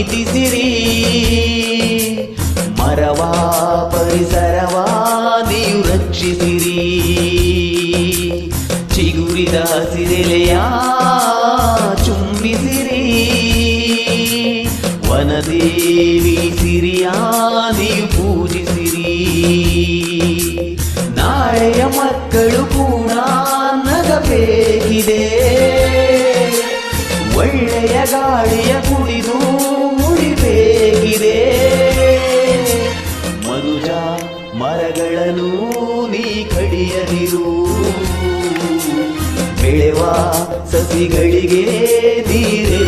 ಪ್ರೀತಿಸಿರಿ. ಮರವಾ ಪರಿಸರವಾ ನೀವು ರಕ್ಷಿಸಿರಿ. ಚಿಗುರಿದ ಸಿರೆಲೆಯ ಚುಂಬಿಸಿರಿ. ವನದೇವಿ ಸಿರಿಯ ನೀವು ಪೂಜಿಸಿರಿ. ನಾಳೆಯ ಮಕ್ಕಳು ಕೂಡ ನಗಬೇಕಿದೆ. ಒಳ್ಳೆಯ ಗಾಳಿಯ ಕುಡಿದು ಉಳಿಬೇಕಿದೆ. ಮನುಜ ಮರಗಳನ್ನು ನೀ ಕಡಿಯದಿರು. ಬೆಳೆವ ಸಸಿಗಳಿಗೆ ನೀರೇ